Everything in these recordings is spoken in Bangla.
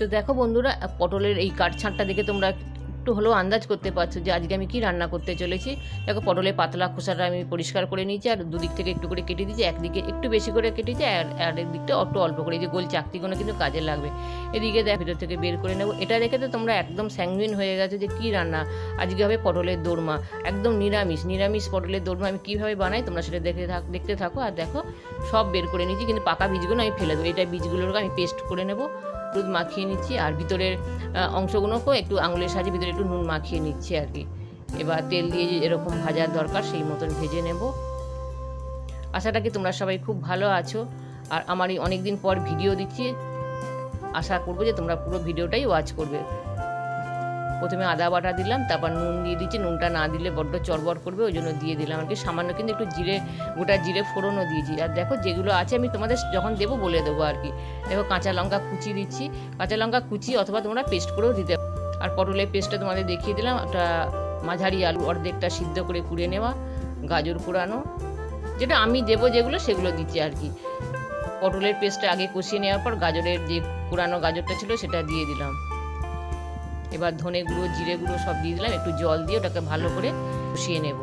তো দেখো বন্ধুরা, পটলের এই কাটছাঁটটা দেখে তোমরা একটু হলেও আন্দাজ করতে পারছো যে আজকে আমি কি রান্না করতে চলেছি। দেখো পটলের পাতলা খোসাটা আমি পরিষ্কার করে নিয়েছি আর দুদিক থেকে একটু করে কেটে দিয়েছি, একদিকে একটু বেশি করে কেটেছি আর একদিকটা একটু অল্প করে, যে গোল চাকতিগুলো কিন্তু কাজে লাগবে। এদিকে দেখ ভিতর থেকে বের করে নেবো। এটা দেখে তো তোমরা একদম স্যাঙ্গুইন হয়ে গেছো যে কি রান্না আজকে হবে, পটলের দোরমা, একদম নিরামিষ পটলের দোরমা আমি কীভাবে বানাই তোমরা সেটা দেখতে থাকো। আর দেখো সব বের করে নিয়েছি, কিন্তু পাকা বীজগুলো আমি ফেলে দেবো। এটা বীজগুলোকে আমি পেস্ট করে নেবো, দুধ মাখিয়ে নিচ্ছি আর ভিতরের অংশগুলোকেও একটু আঙুলের সাহায্যে ভিতরে একটু নুন মাখিয়ে নিচ্ছি আর কি। এবার তেল দিয়ে এরকম ভাজার দরকার সেই মতন ভেজে নেব। আশাটা কি তোমরা সবাই খুব ভালো আছো, আর আমার এই অনেকদিন পর ভিডিও দিচ্ছি, আশা করবো যে তোমরা পুরো ভিডিওটাই ওয়াচ করবে। প্রথমে আদা বাটা দিলাম, তারপর নুন দিয়ে দিচ্ছি, নুনটা না দিলে বড্ড চড়বড় করবে ওই জন্য দিয়ে দিলাম আর কি। সামান্য কিন্তু একটু গোটা জিরে ফোড়নও দিয়েছি। আর দেখো যেগুলো আছে আমি তোমাদের যখন দেবো বলে দেবো আর কি। দেখো কাঁচা লঙ্কা কুচি দিচ্ছি, কাঁচা লঙ্কা কুচি অথবা তোমরা পেস্ট করেও দিতে। আর পটলের পেস্টটা তোমাদের দেখিয়ে দিলাম। একটা মাঝারি আলু অর্ধেকটা সিদ্ধ করে কুড়ে নেওয়া, গাজর কুড়ানো, যেটা আমি দেবো যেগুলো সেগুলো দিচ্ছি আর কি। পটলের পেস্টটা আগে কষিয়ে নেওয়ার পর গাজরের যে কুড়ানো গাজরটা ছিল সেটা দিয়ে দিলাম। এবার ধনে গুঁড়ো জিরে গুঁড়ো সব দিয়ে দিলাম, একটু জল দিয়ে ওটাকে ভালো করে কষিয়ে নেব।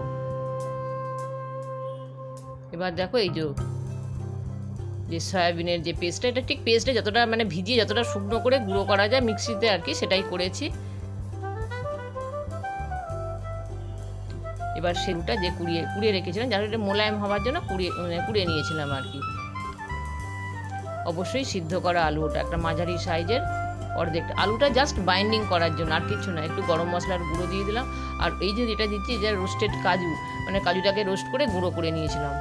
এবার দেখো এই যে সয়াবিনের যে পেস্টটা, এটা ঠিক পেস্টে যতটা মানে ভিজিয়ে যতটা শুকনো করে গুঁড়ো করা যায় মিক্সিতে আর কি, সেটাই করেছি। এবার সেটা যে কুড়িয়ে রেখেছিলাম, যার এটা মোলায়েম হওয়ার জন্য কুড়িয়ে নিয়েছিলাম আর কি। অবশ্যই সিদ্ধ করা আলু, ওটা একটা মাঝারি সাইজের অর্ধেকটা, আলুটা জাস্ট বাইন্ডিং করার জন্য আর কিছু না। একটু গরম মশলার গুঁড়ো দিয়ে দিলাম। আর এই যে যেটা দিচ্ছি যে রোস্টেড কাজু, মানে কাজুটাকে রোস্ট করে গুঁড়ো করে নিয়েছিলাম।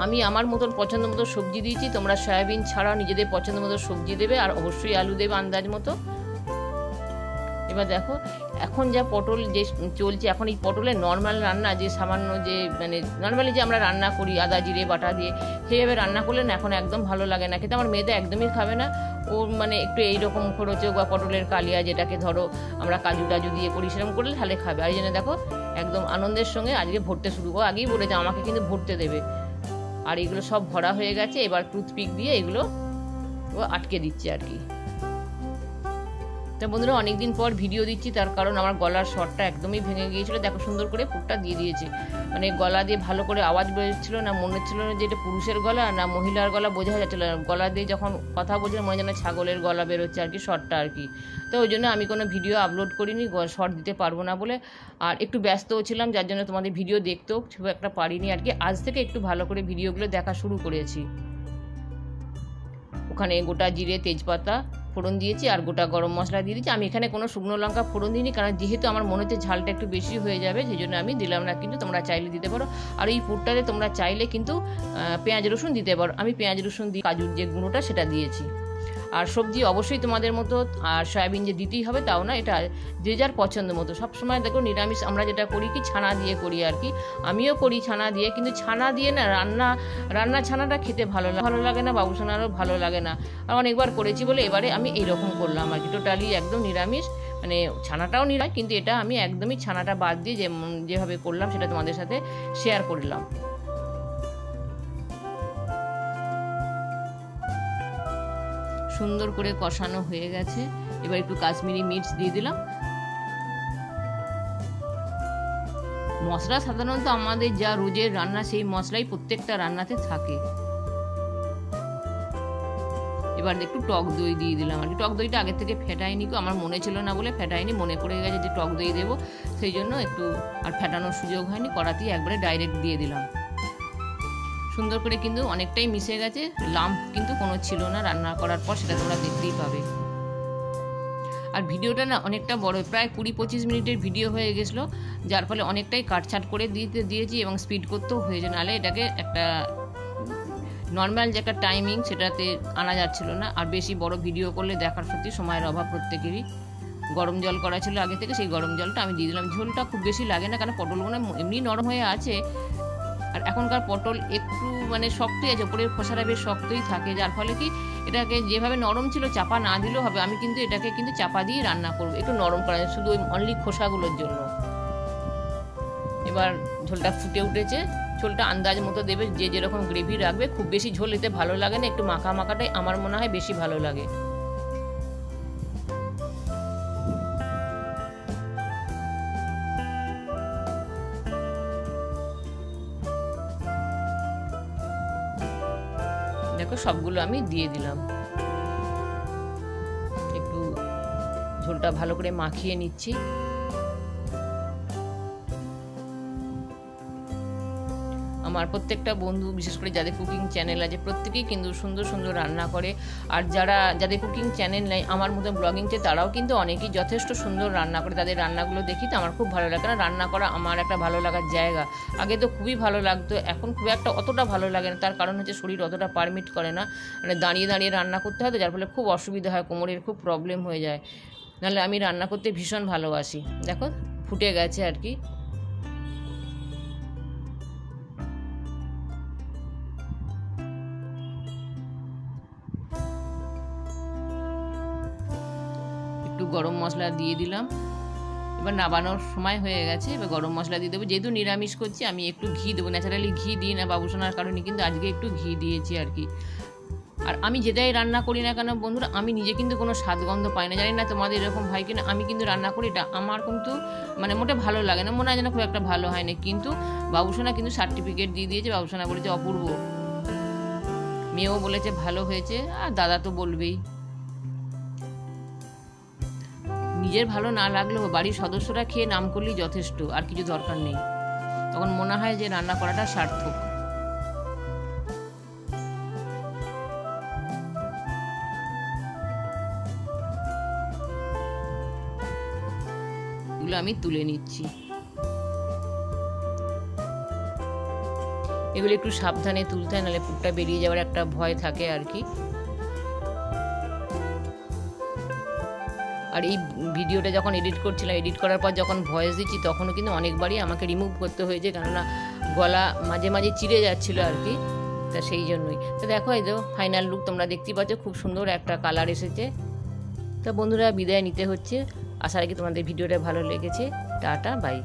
আমি আমার মতন পছন্দ মতো সবজি দিয়েছি, তোমরা সয়াবিন ছাড়াও নিজেদের পছন্দ মতো সবজি দেবে, আর অবশ্যই আলু দেবে আন্দাজ মতো। এবার দেখো এখন যা পটল যে চলছে, এখন এই পটলের নর্মাল রান্না যে সামান্য যে মানে নর্মালি যে আমরা রান্না করি আদা জিরে বাটা দিয়ে, সেইভাবে রান্না করলে না এখন একদম ভালো লাগে না খেতে। আমার মেয়েটা একদমই খাবে না, ও মানে একটু এইরকম খরচে বা পটলের কালিয়া যেটাকে ধরো আমরা কাজু টাজু দিয়ে করি সেরকম করলে তাহলে খাবে। আর এই জন্য দেখো একদম আনন্দের সঙ্গে আজকে ভরতে শুরু করো, আগেই বলেছে আমাকে কিন্তু ভরতে দেবে। আর এগুলো সব ভরা হয়ে গেছে, এবার টুথপিক দিয়ে এগুলো আটকে দিচ্ছে আর কি। তো বন্ধুরা অনেকদিন পর ভিডিও দিচ্ছি, তার কারণ আমার গলার স্বরটা একদমই ভেঙে গিয়েছিল। দেখো সুন্দর করে পুরটা দিয়ে দিয়েছে, মানে গলা দিয়ে ভালো করে আওয়াজ বেরোচ্ছিল না, মনে হচ্ছিল না যে এটা পুরুষের গলা না মহিলার গলা, বোঝা যাচ্ছিল না। গলা দিয়ে যখন কথা বলছিল মনে যেন ছাগলের গলা বেরোচ্ছে আর কি, স্বরটা আর কি। তো ওই জন্য আমি কোনো ভিডিও আপলোড করিনি, স্বর দিতে পারবো না বলে। আর একটু ব্যস্তও ছিলাম, যার জন্য তোমাদের ভিডিও দেখতেও খুব একটা পারিনি আর কি। আজ থেকে একটু ভালো করে ভিডিওগুলো দেখা শুরু করেছি। ওখানে গোটা জিরে তেজপাতা ফোড়ন দিয়েছি আর গোটা গরম মশলা দিয়ে দিয়েছি। আমি এখানে কোনো শুকনো লঙ্কা ফোড়ন দিইনি, কারণ যেহেতু আমার মনে হচ্ছে ঝালটা একটু বেশি হয়ে যাবে, সেই জন্য আমি দিলাম না, কিন্তু তোমরা চাইলে দিতে পারো। আর এই পুরটাতে তোমরা চাইলে কিন্তু পেঁয়াজ রসুন দিতে পারো। আমি পেঁয়াজ রসুন দিয়ে কাজুর যে গুঁড়োটা সেটা দিয়েছি। আর সবজি অবশ্যই তোমাদের মতো, আর সয়াবিন যে দিতেই হবে তাও না, এটা যে যার পছন্দ মতো। সবসময় দেখো নিরামিষ আমরা যেটা করি কি ছানা দিয়ে করি আর কি, আমিও করি ছানা দিয়ে, কিন্তু ছানা দিয়ে না রান্না ছানাটা খেতে ভালো লাগে না, বাবুসোনারও ভালো লাগে না। আর অনেকবার করেছি বলে এবারে আমি এইরকম করলাম আর কি, টোটালি একদম নিরামিষ, মানে ছানাটাও নিরামিষ, কিন্তু এটা আমি একদমই ছানাটা বাদ দিয়ে যেভাবে করলাম সেটা তোমাদের সাথে শেয়ার করলাম। সুন্দর করে কষানো হয়ে গেছে, এবার একটু কাশ্মীরি মির্চ দিয়ে দিলাম। মশলা সাধারণত আমাদের যা রোজের রান্না সেই মশলাই প্রত্যেকটা রান্নাতে থাকে। এবার একটু টক দই দিয়ে দিলাম আর কি। টক দইটা আগের থেকে ফেটাইনি, আমার মনে ছিল না বলে ফেটাইনি, মনে পড়ে গেছে যে টক দই দেবো, সেই জন্য একটু আর ফেটানোর সুযোগ হয়নি, কড়াতেই একবারে ডাইরেক্ট দিয়ে দিলাম। সুন্দর করে কিন্তু অনেকটাই মিশে গেছে, লাম্প কিন্তু কোনো ছিল না রান্না করার পর, সেটা তোমরা দেখতেই পাবে। আর ভিডিওটা না অনেকটা বড়, প্রায় 20-25 মিনিটের ভিডিও হয়ে গেছিলো, যার ফলে অনেকটাই কাটছাট করে দিয়েছি এবং স্পিড করতেও হয়েছে, নাহলে এটাকে একটা নর্মাল যে একটা টাইমিং সেটাতে আনা যাচ্ছিল না। আর বেশি বড় ভিডিও করলে দেখার সত্যি সময়ের অভাব প্রত্যেকেরই। গরম জল করা ছিল আগে থেকে, সেই গরম জলটা আমি দিয়ে দিলাম। ঝোলটা খুব বেশি লাগে না, কারণ পটলগুলো এমনি নরম হয়ে আছে, আর এখনকার পটল একটু মানে শক্তই আছে, উপরের খোসাটা বেশ শক্তই থাকে, যার ফলে কি এটাকে যেভাবে নরম ছিল চাপা না দিলেও হবে। আমি কিন্তু এটাকে কিন্তু চাপা দিয়ে রান্না করবো, একটু নরম করা যায়, শুধু ওই অনলি খোসাগুলোর জন্য। এবার ঝোলটা ফুটে উঠেছে। ঝোলটা আন্দাজ মতো দেবে, যে যেরকম গ্রেভি রাখবে। খুব বেশি ঝোল এতে ভালো লাগে না, একটু মাখা মাখাটাই আমার মনে হয় বেশি ভালো লাগে। দেখো সবগুলো আমি দিয়ে দিলাম, একটু ঝোলটা ভালো করে মাখিয়ে নিচ্ছি। আমার প্রত্যেকটা বন্ধু, বিশেষ করে যাদের কুকিং চ্যানেল আছে, প্রত্যেকেই কিন্তু সুন্দর সুন্দর রান্না করে। আর যাদের কুকিং চ্যানেল নেই, আমার মতো ব্লগিংতে, তারাও কিন্তু অনেকেই যথেষ্ট সুন্দর রান্না করে। তাদের রান্নাগুলো দেখি তো আমার খুব ভালো লাগে, কারণ রান্না করা আমার একটা ভালো লাগার জায়গা। আগে তো খুবই ভালো লাগতো, এখন খুব একটা অতটা ভালো লাগে না। তার কারণ হচ্ছে শরীর অতটা পারমিট করে না, মানে দাঁড়িয়ে দাঁড়িয়ে রান্না করতে হয় তো, যার ফলে খুব অসুবিধা হয়, কোমরের খুব প্রবলেম হয়ে যায়। নাহলে আমি রান্না করতে ভীষণ ভালোবাসি। দেখো ফুটে গেছে আর কি। একটু গরম মশলা দিয়ে দিলাম। এবার নাবানোর সময় হয়ে গেছে, এবার গরম মশলা দিয়ে দেবো। যেহেতু নিরামিষ করছি আমি একটু ঘি দেবো, ন্যাচারালি ঘি দিই না বাবুসোনার কারণে, কিন্তু আজকে একটু ঘি দিয়েছি আর কি। আর আমি যেটাই রান্না করি না কেন বন্ধুরা, আমি নিজে কিন্তু কোনো স্বাদগন্ধ পাই না। জানি না তোমাদের এরকম হয় কিনা, আমি কিন্তু রান্না করি, এটা আমার কিন্তু মানে মোটে ভালো লাগে না, মনে হয় যেন খুব একটা ভালো হয় না। কিন্তু বাবুসোনা কিন্তু সার্টিফিকেট দিয়ে দিয়েছে, বাবুসোনা বলেছে অপূর্ব, মেয়েও বলেছে ভালো হয়েছে, আর দাদা তো বলবেই। নিজের ভালো না লাগলেও বাড়ির সদস্যরা খেয়ে নাম করলেই যথেষ্ট, আর কিছু দরকার নেই। তখন মনে হয় যে রান্না করাটা সার্থক। এগুলো আমি তুলে নিচ্ছি। এগুলো একটু সাবধানে তুলতে হয়, নাহলে পুরটা বেরিয়ে যাওয়ার একটা ভয় থাকে আর কি। আর এই ভিডিওটা যখন এডিট করছিলাম, এডিট করার পর যখন ভয়েস দিচ্ছি, তখনও কিন্তু অনেকবারই আমাকে রিমুভ করতে হয়েছে, কেননা গলা মাঝে মাঝে চিড়ে যাচ্ছিলো আর কি, তা সেই জন্যই। তো দেখো এই তো ফাইনাল লুক তোমরা দেখতেই পাচ্ছ, খুব সুন্দর একটা কালার এসেছে। তো বন্ধুরা বিদায় নিতে হচ্ছে, আশা রাখি তোমাদের ভিডিওটা ভালো লেগেছে। Tata bye.